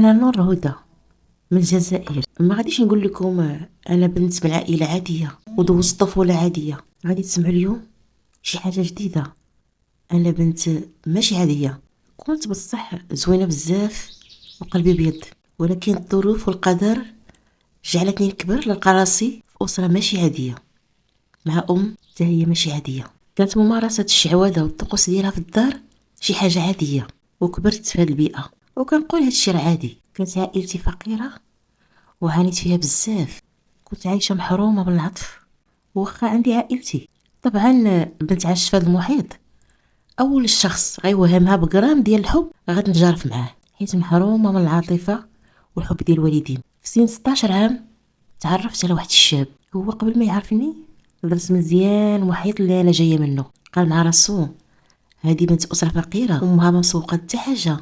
أنا نور هدى من الجزائر. ما غاديش نقول لكم أنا بنت من عائلة عادية ودوزت طفولة عادية. غادي تسمعوا اليوم شي حاجة جديدة. أنا بنت ماشي عادية، كنت بصح زوينة بزاف وقلبي بيض، ولكن الظروف والقدر جعلتني نكبر نلقى راسي في أسرة ماشي عادية، مع حتى هي ماشي عادية. كانت ممارسة الشعوذة والطقوس ديالها في الدار شي حاجة عادية، وكبرت في هاد البيئة وكنقول هادشي راه عادي. كانت عائلتي فقيرة وعانيت فيها بزاف، كنت عايشة محرومة من العطف وخا عندي عائلتي. طبعا بنت عاشت في هذا المحيط، اول الشخص غيوهمها بقرام ديال الحب غتنجرف معاه، حيت محرومة من العاطفة والحب ديال الوالدين. في سن 16 عام تعرفت على واحد الشاب، هو قبل ما يعرفني درس مزيان المحيط اللي انا جايه منه. قال مع راسو هذه بنت اسره فقيره، امها ما مسوقه حتى حاجه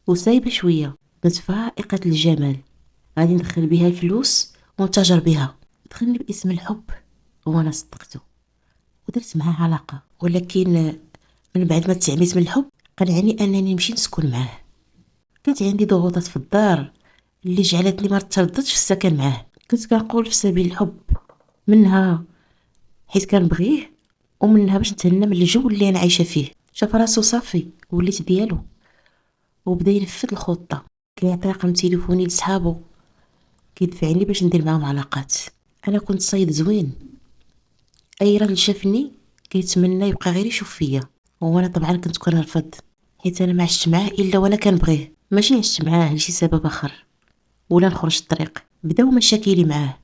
وسايبه شويه، بنت فائقه الجمال، غادي ندخل بها الفلوس ونتاجر بها. دخلني باسم الحب وانا صدقته ودرت معاه علاقه، ولكن من بعد ما تعميت من الحب قنعني انني نمشي نسكن معاه. كانت عندي ضغوطات في الدار اللي جعلتني ما ترددش في السكن معاه. كنت كنقول في سبيل الحب، منها حيت كنبغيه، ومنها باش نتهنى من الجو اللي انا عايشه فيه. شاف راسو صافي وليت ديالو وبدا ينفذ الخطه، كيعطي رقم تليفوني لصحابو كيدفعني باش ندير معاهم علاقات. انا كنت صيد زوين، اي راجل شافني كيتمنى يبقى غير يشوف فيا، وانا طبعا كنت كنرفض، حيت انا ما عشت معاه الا وانا كنبغيه، ماشي عشت معاه لشي سبب اخر ولا نخرج الطريق. بداو مشاكلي معاه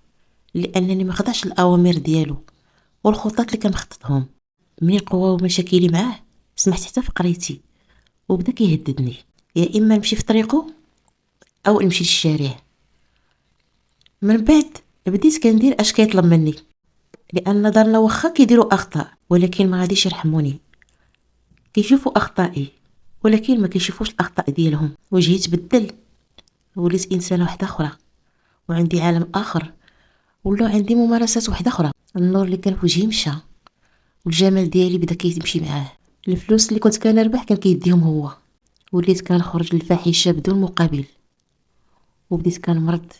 لانني ما خضعش الاوامر ديالو والخطط اللي كنخططهم. من قواو مشاكلي معاه سمحت حتى في قريتي وبدا كيهددني، يا اما نمشي في طريقه او نمشي للشارع. من بعد بديت كندير اش كيطلب مني، لان دارنا واخا كيديروا اخطاء ولكن ما غاديش يرحموني، كيشوفوا اخطائي ولكن ما كيشوفوش الاخطاء ديالهم. وجهي تبدل، وليت انسانه واحده اخرى وعندي عالم اخر، ولا عندي ممارسات واحده اخرى. النور اللي كان في وجهي مشى والجمال ديالي بدا كيمشي معاه. الفلوس اللي كنت كنربح كان كيديهم هو، وليت كنخرج للفاحشه بدون مقابل، وبديت كنمرض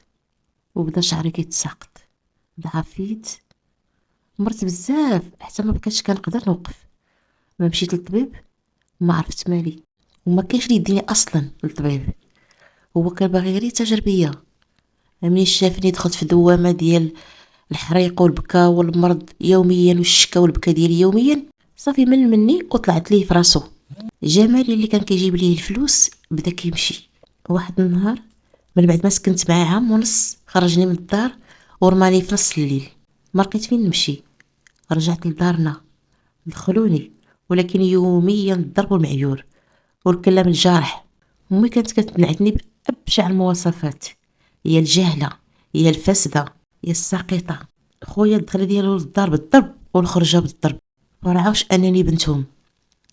وبدا شعري كيتساقط، ضعفيت، مرت بزاف حتى ما بقيتش كنقدر نوقف. ما مشيت للطبيب، ما عرفت مالي، وما كاينش اللي يديني اصلا للطبيب، هو كان باغي غير يتاجر بيا. ملي شافني دخلت في دوامه ديال الحريق والبكا والمرض يوميا والشكا والبكا ديالي يوميا، صافي من مني وطلعت ليه في راسو. جمالي اللي كان كيجيب ليه الفلوس بدا كيمشي. واحد النهار من بعد ما سكنت معاه عام ونص خرجني من الدار ورماني في نص الليل، ما لقيت فين نمشي. رجعت لدارنا، دخلوني ولكن يوميا الضرب والمعيور والكلام الجارح. امي كانت كتنعتني بابشع المواصفات، هي الجهله، هي الفاسده، هي الساقطه. خويا الدخله ديالو للدار بالضرب والخرجه بالضرب، فرعاوش انني بنتهم.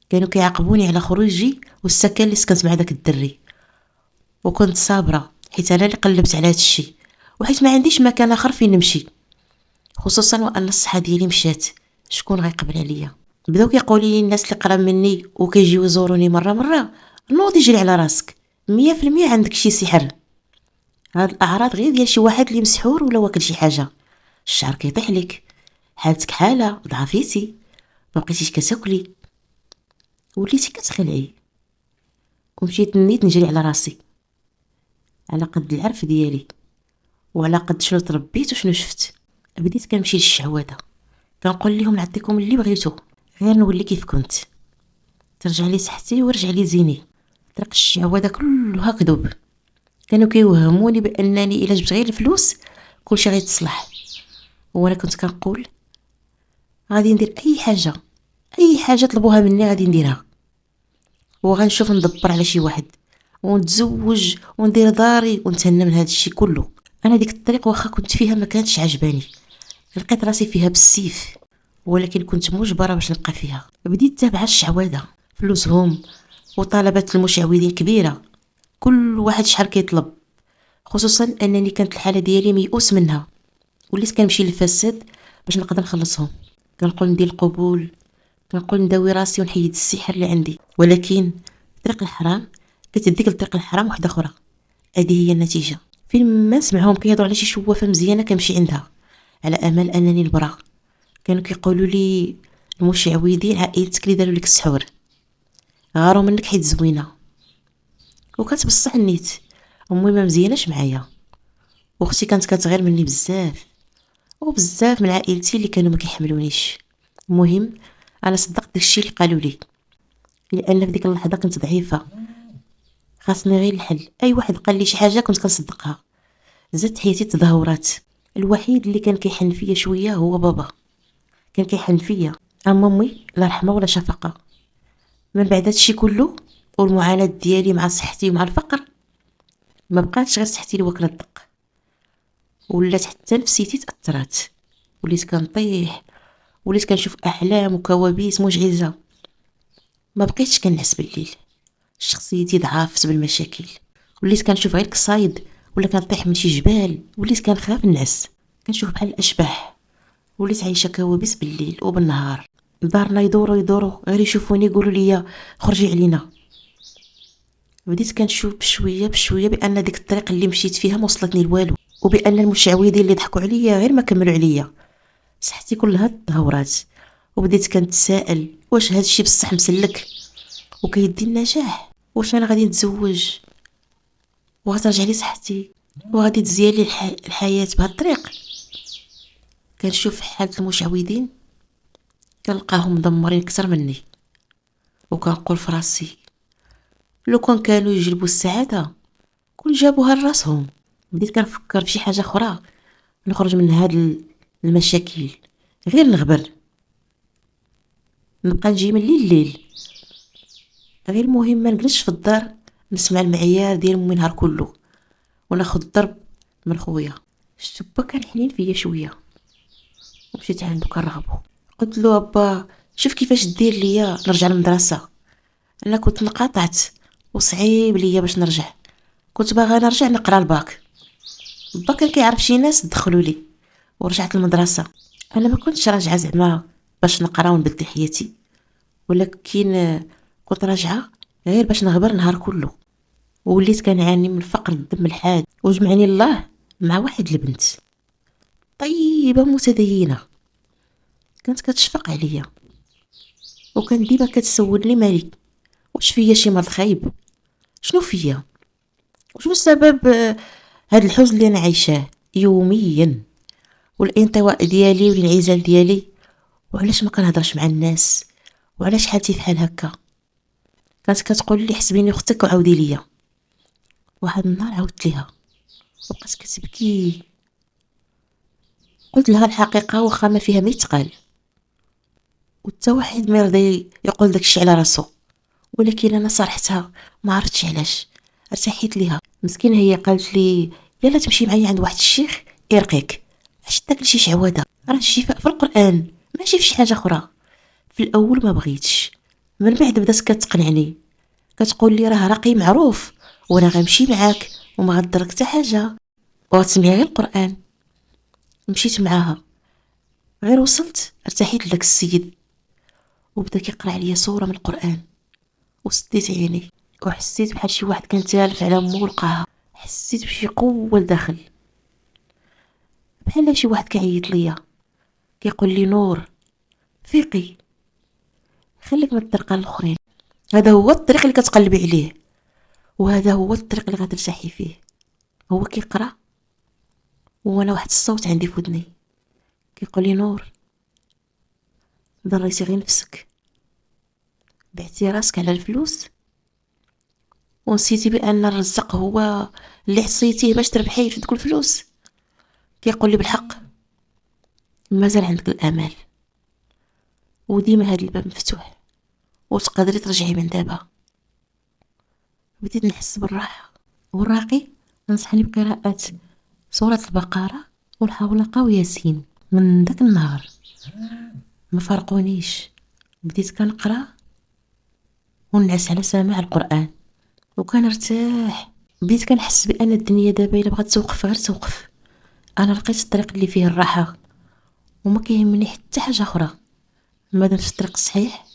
كانوا كيعاقبوني على خروجي والسكن اللي سكنت مع داك الدري، وكنت صابره حيت انا اللي قلبت على هذا الشيء، وحيت ما عنديش مكان اخر فين نمشي، خصوصا وان الصحه ديالي مشات، شكون غيقبل عليا؟ بداو كيقولوا لي الناس اللي قراب مني وكيجيو يزوروني مره مره، نوض يجري على راسك 100% عندك شي سحر. هاد الاعراض غير ديال شي واحد اللي مسحور ولا واكل شي حاجه، الشعر كيطيح لك، حالتك حاله، ضعفيتي، ما بقيتيش كتاكلي، وليتي كتخلعي. ومشيت نيت نجري على راسي على قد العرف ديالي وعلى قد شنو تربيت وشنو شفت. بديت كنمشي للشعوذه، كنقول لهم نعطيكم اللي بغيتو غير نولي كيف كنت، ترجع لي صحتي ورجع لي زيني. طريق الشعوذه كلها كذوب، كانوا كيوهموني بانني الا جبت غير الفلوس كلشي غيتصلح، وانا كنت كنقول غادي ندير اي حاجه، اي حاجه طلبوها مني غادي نديرها، وغنشوف ندبر على شي واحد ونتزوج وندير داري ونتهنى من هذا الشيء كله. انا ديك الطريق واخا كنت فيها ما كانتش عجباني، لقيت راسي فيها بالسيف، ولكن كنت مجبره باش نبقى فيها. بديت تابعه الشعوذه، فلوسهم وطلبات المشعوذين كبيره، كل واحد شحال كيطلب، خصوصا انني كانت الحاله ديالي ميؤوس منها، وليت كنمشي للفساد باش نقدر نخلصهم. كنقول ندير القبول، كنقول نداوي راسي ونحيد السحر اللي عندي، ولكن طريق الحرام كتديك لطريق الحرام واحده اخرى. هذه هي النتيجة. فين ما نسمعهم كيهضروا على شي شوافة مزيانة كنمشي عندها على امل انني نبرا. كانوا كيقولوا لي المشعوذين عائلتك اللي داروا لك السحور، غاروا منك حيت زوينه. وكانت بصح نيت امي ما مزياناش معايا، واختي كانت كتغير مني بزاف، وبزاف من عائلتي اللي كانوا ما كيحملونيش. المهم انا صدقت داكشي اللي قالوا لي، لان في ديك اللحظه كنت ضعيفه، خاصني غير الحل. اي واحد قال لي شي حاجه كنت كنصدقها. زدت حياتي تدهورات. الوحيد اللي كان كيحن فيا شويه هو بابا، كان كيحن فيا. اما امي لا رحمه ولا شفقه. من بعد هادشي كله والمعاناه ديالي مع صحتي ومع الفقر، ما بقاتش غير صحتي اللي واكله الدق، ولات حتى نفسيتي تاثرات. وليت كنطيح، وليت كنشوف احلام وكوابيس مجهزه. ما بقيتش كنعس بالليل، شخصيتي ضعفت بالمشاكل. وليت كنشوف غير كصايد، ولا كنطيح من شي جبال. وليت كنخاف نعس، كنشوف بحال الاشباح. وليت عايشه كوابيس بالليل وبالنهار. دارنا يدوروا غير يشوفوني يقولوا لي خرجي علينا. بديت كنشوف بشويه بشويه بان ديك الطريق اللي مشيت فيها ما وصلتني لوالو، وبان المشعوذين اللي ضحكوا عليا غير ما كملوا عليا. صحتي كلها تدهورات، وبديت كنتسائل واش هادشي بصح مسلك وكيدي النجاح. واش انا غادي نتزوج وغترجع لي صحتي وغادي تزيان لي الحياه بهاد الطريق. كنشوف حالة المشعوذين كنلقاهم مدمرين اكثر مني، وكنقول في راسي لو كانوا يجلبوا السعاده كون جابوها لراسهم. بديت كنفكر بشي حاجه اخرى نخرج من هاد المشاكل، غير نغبر نبقى نجي من الليل، غير المهم ما نجلسش في الدار نسمع المعيار ديال امي نهار كله وناخذ الضرب من خويا. الشاب كان حنين فيا شويه، ومشيت عندو كنرغبو. قلت له ابا شوف كيفاش دير ليا نرجع للمدرسه، انا كنت انقطعت وصعيب ليا باش نرجع. كنت باغا نرجع نقرا الباك. با كان كيعرف شي ناس دخلوا لي ورجعت للمدرسه. انا ما كنتش راجعه زعما باش نقرا ونبدل حياتي، ولكن كنت راجعه غير باش نغبر نهار كله. وليت كنعاني من فقر الدم الحاد، وجمعني الله مع واحد البنت طيبه متدينه كانت كتشفق عليا، وكان ديما كتسولني مالك، واش فيا شي مرض خايب، شنو فيا، وشنو السبب هاد الحزن اللي انا عايشاه يوميا، والانطواء ديالي والانعزال ديالي، وعلاش ما كنهضرش مع الناس، وعلاش حالتي بحال هكا. كانت كتقول لي حسبيني اختك وعاودي ليا. واحد النهار عاودت ليها وبقات كتبكي. قلت لها الحقيقه واخا ما فيها ما يتقال، وتا واحد ما يرضي يقول داكشي على راسو، ولكن انا صرحتها ما عرفتش علاش ارتحيت ليها. مسكينه هي قالت لي يلا تمشي معايا عند واحد الشيخ يرقيك، علاش داك شي شعوذه، راه الشفاء في القران ماشي في شي حاجه اخرى. في الاول ما بغيتش، من بعد بدات كتقنعني، كتقول لي راه راقي معروف وانا غنمشي معاك وما غضرك حتى حاجه وغتسمعي غير القران. مشيت معاها، غير وصلت ارتحيت لداك السيد وبدا كيقرا عليا سوره من القران، وسديت عيني وحسيت بحال شي واحد كان تالف على مو ولقاها. حسيت بشي قوه لداخل، بحال شي واحد كيعيط ليا كيقول لي نور فيقي، خليك من الطريقه الاخرين، هذا هو الطريق اللي كتقلبي عليه، وهذا هو الطريق اللي غترتاحي فيه. هو كيقرا وانا واحد الصوت عندي في ودني كيقول لي نور ضريتي غير نفسك، بعتي راسك على الفلوس ونسيتي بان الرزق هو اللي حصيتيه باش تربحيه في دوك الفلوس. كيقول لي بالحق مازال عندك الامل، وديما هاد الباب مفتوح وتقدري ترجعي من دابا. بديت نحس بالراحه، والراقي نصحني بقراءه سوره البقره والحولقه وياسين. من داك النهار ما فرقونيش، بديت كنقرا ونعس على سماع القران وكنرتاح. بديت كنحس بان الدنيا دابا الا بغات توقف غير توقف. انا لقيت الطريق اللي فيه الراحه وما كيهمني حتى حاجه اخرى مادام في الطريق الصحيح.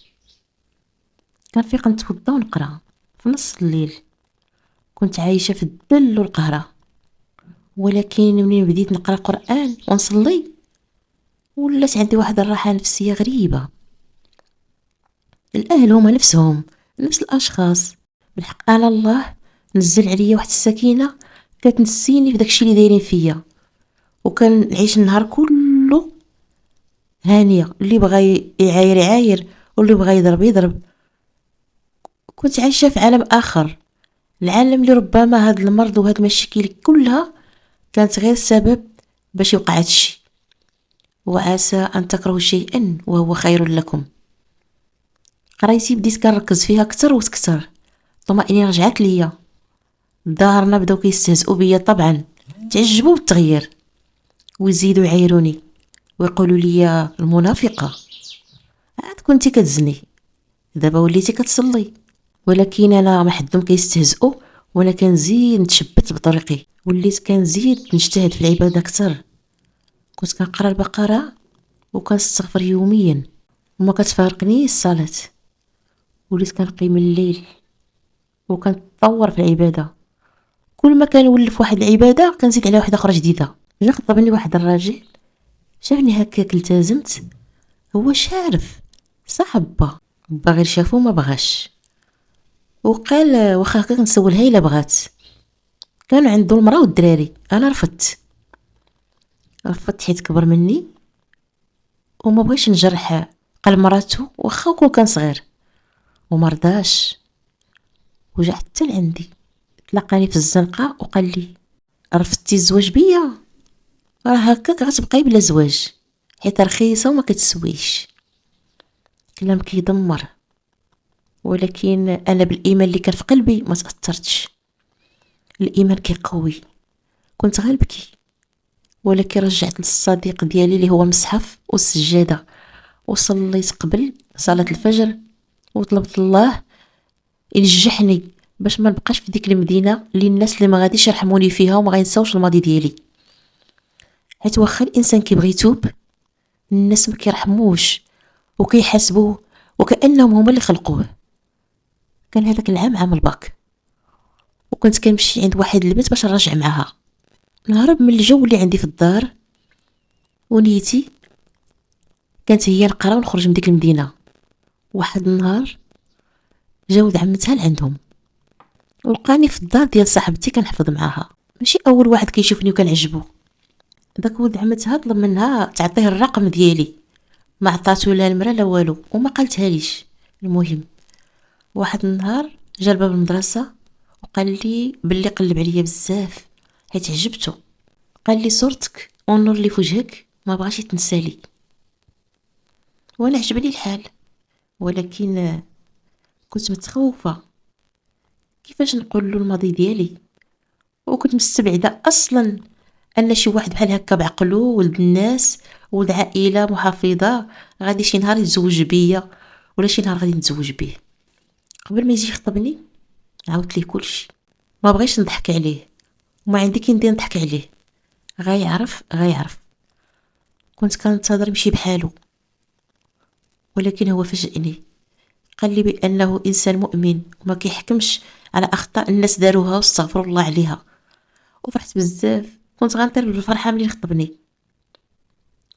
كنفيق نتوضا ونقرا في نص الليل، كنت عايشة في الذل والقهرة، ولكن منين بديت نقرا قرآن ونصلي ولات عندي واحد الراحة نفسية غريبة. الأهل هما نفسهم، نفس الأشخاص. بالحق أنا الله نزل عليا واحد السكينة كتنسيني في داكشي اللي دايرين فيا، وكان نعيش النهار كله هانية، اللي بغى يعاير يعاير واللي بغى يضرب يضرب. كنت عايشة في عالم آخر، العالم اللي ربما هاد المرض وهاد المشاكل كلها كانت غير سبب باش يوقع هادشي. وعسى أن تكرهوا شيئا وهو خير لكم. قرايتي بديت كنركز فيها كتر وتكتر، الطمأنينة رجعت ليا. دارنا بداو كيستهزئوا بيا طبعا، تعجبوا بالتغيير ويزيدوا يعايروني ويقولوا لي المنافقة، عاد كنتي كتزني دابا وليتي كتصلي. ولكن انا ما حدهم كيستهزئوا وانا كنزيد نتشبت بطريقي، وليت كنزيد نجتهد في العبادة كتر. كنت كنقرا البقرة وكنستغفر يوميا وما كتفارقني الصلاة. وليت كنقيم الليل وكنتطور في العبادة، كل ما كنولف واحد العبادة كنزيد عليها واحدة اخرى جديدة. جا خطبني واحد الراجل، شافني هكاك التزمت، هو شارف صاحب با غير شافو ما بغاش، وقال واخا هكاك نسولها الا بغات. كانوا عنده المراه والدراري، انا رفضت حيت كبر مني وما بغيش نجرح قلب مراتو واخا كون كان صغير، وما رضاش. وجا حتى لعندي، تلقاني في الزنقه وقال لي رفضتي الزواج بيا، راه هكاك غتبقاي بلا زواج حيت رخيصه وما كتسويش. كلام كيدمر، ولكن انا بالايمان اللي كان في قلبي ما تاثرتش. الايمان كيقوي. كنت غنبكي، ولكن رجعت للصديق ديالي اللي هو المصحف والسجاده، وصليت قبل صلاه الفجر وطلبت الله ينجحني باش ما نبقاش في ديك المدينه اللي الناس اللي ما غاديش يرحموني فيها وما غينساوش الماضي ديالي. حيت واخا الانسان كيبغي يتوب، الناس ما كيرحموش وكيحاسبوه وكانهم هما اللي خلقوه. كان هذاك العام عام الباك، وكنت كنمشي عند واحد البنت باش نرجع معاها، نهرب من الجو اللي عندي في الدار، ونيتي كانت هي نقرا ونخرج من ديك المدينه. واحد النهار جا ولد عمتها لعندهم ولقاني في الدار ديال صاحبتي كنحفظ معاها. ماشي اول واحد كيشوفني وكنعجبو، داك ولد عمتها طلب منها تعطيه الرقم ديالي، ما عطاتو لا المرا لا والو وما قالتها ليش. المهم واحد النهار جا لباب المدرسه وقال لي باللي قلب عليا بزاف حيت عجبته. قال لي صورتك والنور اللي في وجهك ما بغاش يتنسالي. وانا عجبني الحال، ولكن كنت متخوفه كيفاش نقول له الماضي ديالي، وكنت مستبعده اصلا ان شي واحد بحال هكا بعقلو ولد الناس ولد عائله محافظه غادي شي نهار يتزوج بيا ولا شي نهار غادي نتزوج بيه. قبل ما يجي يخطبني عاودت ليه كلشي، ما بغيتش نضحك عليه وما عندي كي ندير نضحك عليه، غيعرف. كنت كنتظر يمشي بحالو، ولكن هو فاجئني، قال لي بانه انسان مؤمن وما كيحكمش على اخطاء الناس داروها واستغفر الله عليها. وفرحت بزاف، كنت غنطير بالفرحه ملي خطبني.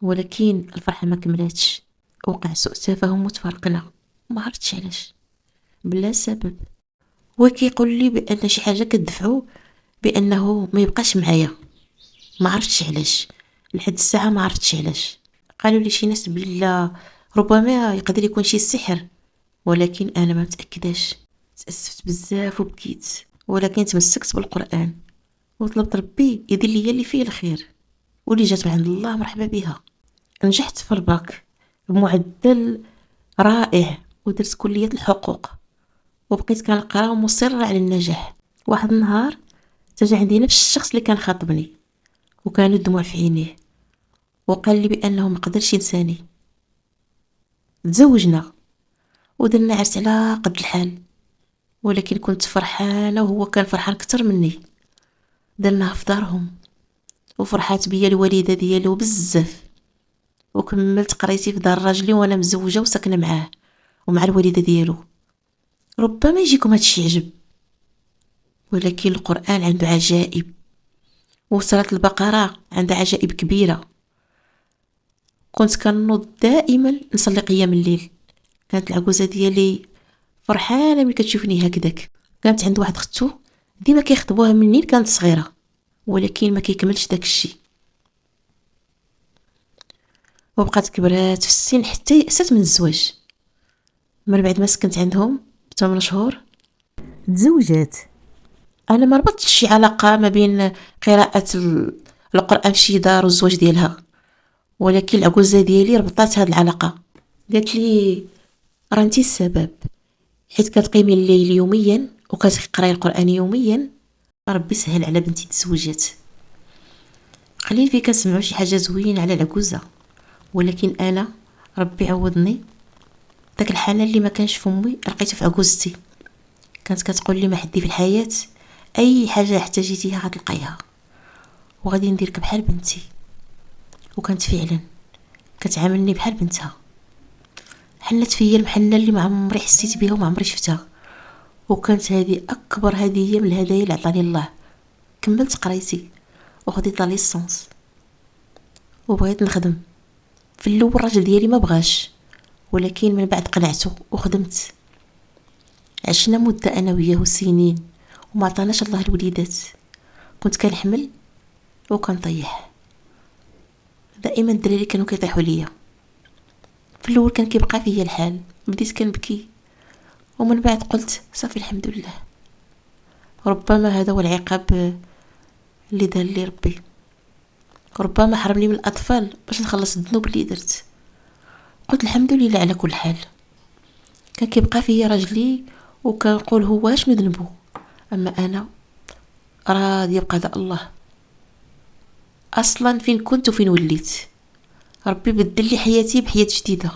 ولكن الفرحه ما كملاتش، وقع سوء تفاهم وتفارقنا، ما عرفتش علاش، بلا سبب. هو كيقول لي بان شي حاجه كتدفعو بانه ما يبقاش معايا، ما عرفتش علاش لحد الساعه، ما عرفتش علاش. قالوا لي شي ناس بلا ربما يقدر يكون شي سحر، ولكن انا ما متاكداش. تاسفت بزاف وبكيت، ولكن تمسكت بالقران وطلبت ربي يدير لي اللي فيه الخير، واللي جات من عند الله مرحبا بها. نجحت في الباك بمعدل رائع ودرت كلية الحقوق، وبقيت كنقرا ومصرة على النجاح. واحد النهار تجا عندي نفس الشخص اللي كان خاطبني وكان الدموع في عينيه، وقال لي بانه ما قدرش ينساني. تزوجنا ودرنا عرس على قد الحال، ولكن كنت فرحانه وهو كان فرحان اكثر مني. درناها في دارهم وفرحات بيا الوالده ديالو بزاف، وكملت قريتي في دار راجلي وانا مزوجه وساكنه معاه ومع الوالده ديالو. ربما يجيكم هادشي عجب، ولكن القرآن عنده عجائب، وسورة البقرة عندها عجائب كبيرة. كنت كنوض دائما نصلي قيام الليل. كانت العجوزة ديالي فرحانة ملي كتشوفني هكذاك. كانت عند واحد اختو ديما كيخطبوها منين كانت صغيرة، ولكن ما كيكملش داك الشيء، وبقات كبرات في السن حتى يأست من الزواج. من بعد ما سكنت عندهم ب8 شهور تزوجات. انا ما ربطتش شي علاقه ما بين قراءه القران في شي دار والزواج ديالها، ولكن العجوزه ديالي ربطات هاد العلاقه. قالت لي راه انتي السبب، حيت كتقيمي الليل يوميا وكتقراي القران يوميا، ربي سهل على بنتي تزوجات. قليل فين كنسمعوا شي حاجه زوينه على العجوزه، ولكن انا ربي عوضني. داك الحنان اللي ما كانش في امي لقيته في عجوزتي. كانت كتقول لي ما حدي في الحياه اي حاجه احتاجيتيها غتلقايها، وغادي نديرك بحال بنتي. وكانت فعلا كتعاملني بحال بنتها. حنت فيا المحنه اللي ما عمري حسيت بها وما عمري شفتها، وكانت هذه اكبر هديه من الهدايا اللي عطاني الله. كملت قرايتي وخديت لا ليسونس وبغيت نخدم. في الاول الراجل ديالي ما بغاش، ولكن من بعد قنعته وخدمت. عشنا مده انا وياه سنين وما عطاناش الله الوليدات. كنت كنحمل وكنطيح، دائما الدراري كانوا كيطيحوا ليا. في الاول كان كيبقى فيا الحال، بديت كنبكي، ومن بعد قلت صافي الحمد لله، ربما هذا هو العقاب اللي دار لي ربي، ربما حرمني من الاطفال باش نخلص الذنوب اللي درت. قلت الحمد لله على كل حال. كان كيبقى فيا راجلي وكنقول هو اش من ذنبه، اما انا راضيه بقضاء الله. اصلا فين كنت وفين وليت، ربي بدل لي حياتي بحياه جديده،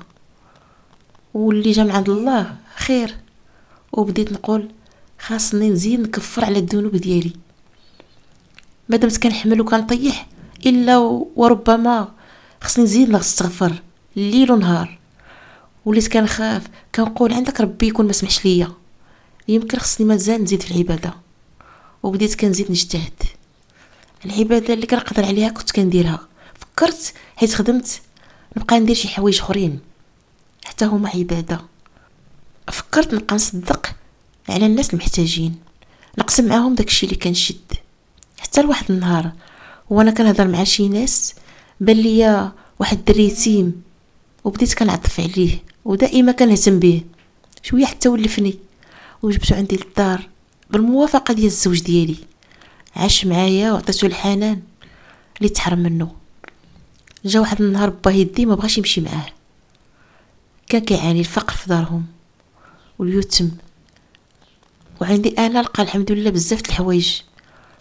واللي جا من عند الله خير. وبديت نقول خاصني نزيد نكفر على الذنوب ديالي. مادامت كنحمل وكنطيح الا وربما خاصني نزيد نستغفر الليل ونهار. وليت كنخاف، كنقول عندك ربي يكون ما سمحش ليا، يمكن خصني مازال نزيد في العباده. وبديت كنزيد نجتهد. العباده اللي كنقدر عليها كنت كنديرها. فكرت حيت خدمت نبقى ندير شي حوايج اخرين حتى هما عباده. فكرت نبقى نصدق على الناس المحتاجين، نقسم معاهم داكشي اللي كنشد. حتى لواحد النهار وانا كنهضر مع شي ناس بان ليا واحد الدري يتيم، وبديت كنعطف عليه ودائما كنهتم به. شويه حتى ولفني وجبته عندي للدار بالموافقه ديال الزوج ديالي. عاش معايا وعطيته الحنان اللي تحرم منه. جا واحد النهار با يدي ما بغاش يمشي معاه، كان كيعاني الفقر في دارهم واليتم، وعندي انا لقى الحمد لله بزاف د الحوايج.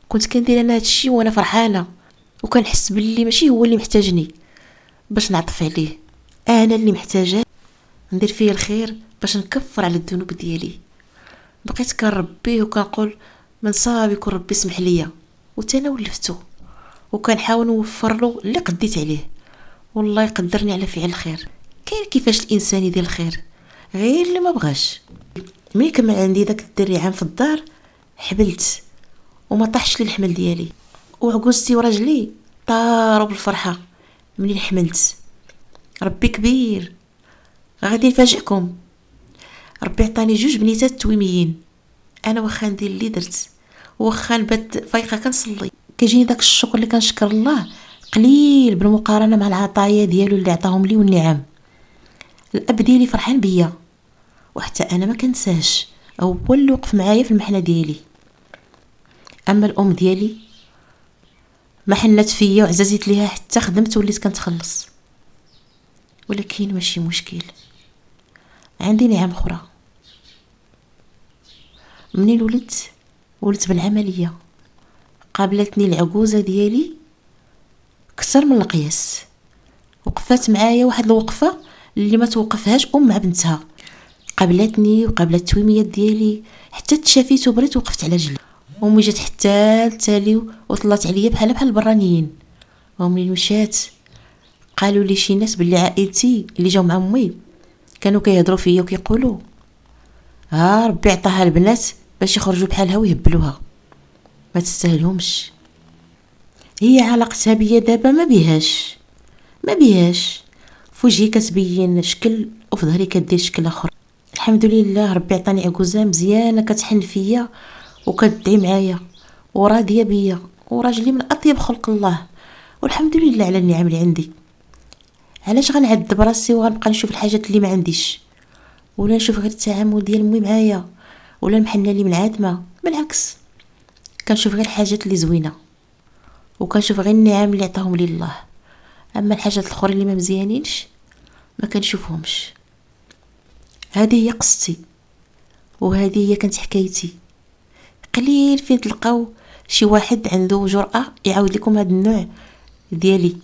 كنت كندير انا هادشي وانا فرحانه، وكنحس باللي ماشي هو اللي محتاجني باش نعطف عليه، انا اللي محتاجه ندير فيه الخير باش نكفر على الذنوب ديالي. بقيت كنربيه وكنقول من صاب يكون ربي سمح ليا، وتانا ولفتو وكنحاول نوفر له اللي قديت عليه، والله يقدرني على فعل الخير. كاين كيفاش الانسان يدير الخير غير اللي ما بغاش. ملي كمل عندي داك الدري عام في الدار حبلت وما طاحش لي الحمل ديالي، وعجوزتي وراجلي طاروا بالفرحه منين حملت. ربي كبير. غادي نفاجئكم، ربي عطاني 2 بنيتات تويميين. انا واخا ندير اللي درت، واخا نبات فايقه كنصلي، كيجيني داك الشكر اللي كنشكر الله قليل بالمقارنه مع العطايا ديالو اللي عطاهم لي والنعم. الاب ديالي فرحان بيا، وحتى انا ما كنساهش، هو اللي وقف معايا في المحنه ديالي. اما الام ديالي ما حنت فيا وعززت ليها حتى خدمت وليت كنتخلص. ولكن ماشي مشكل، عندي نعم اخرى. منين ولدت بالعمليه، قابلتني العجوزه ديالي كثر من القياس، وقفات معايا واحد الوقفه اللي ما توقفهاش ام مع بنتها. قابلتني وقابلت التويميات ديالي حتى تشافيت وبريت وقفت على رجلي. امي جات حتى لتالي وطلات عليا بحال البرانيين. ومنين مشات قالوا لي شي ناس باللي عائلتي اللي جاو مع امي كانوا كيهضروا فيا وكيقولوا ها ربي عطاها البنات باش يخرجوا بحالها ويهبلوها. ما تستاهلهمش. هي علاقتها بيا دابا ما بيهاش في وجهي كتبين شكل وفي ظهري كدير شكل اخر. الحمد لله ربي عطاني عكوزه مزيانه كتحن فيا وكتدعي معايا وراضيه بيا وراجلي من اطيب خلق الله، والحمد لله على النعم اللي عندي. علاش غنعذب راسي وغنبقى نشوف الحاجات اللي ما عنديش، ولا نشوف غير التعامل ديال امي معايا ولا المحنه اللي منعدمه؟ بالعكس، كنشوف غير الحاجات اللي زوينه وكنشوف غير النعم اللي عطاهم لي الله. اما الحاجات الاخرى اللي ما مزيانينش ما كنشوفهمش. هذه هي قصتي وهذه هي كانت حكايتي. قليل فين تلقاو شي واحد عنده جرأة يعاود لكم هذا النوع ديالي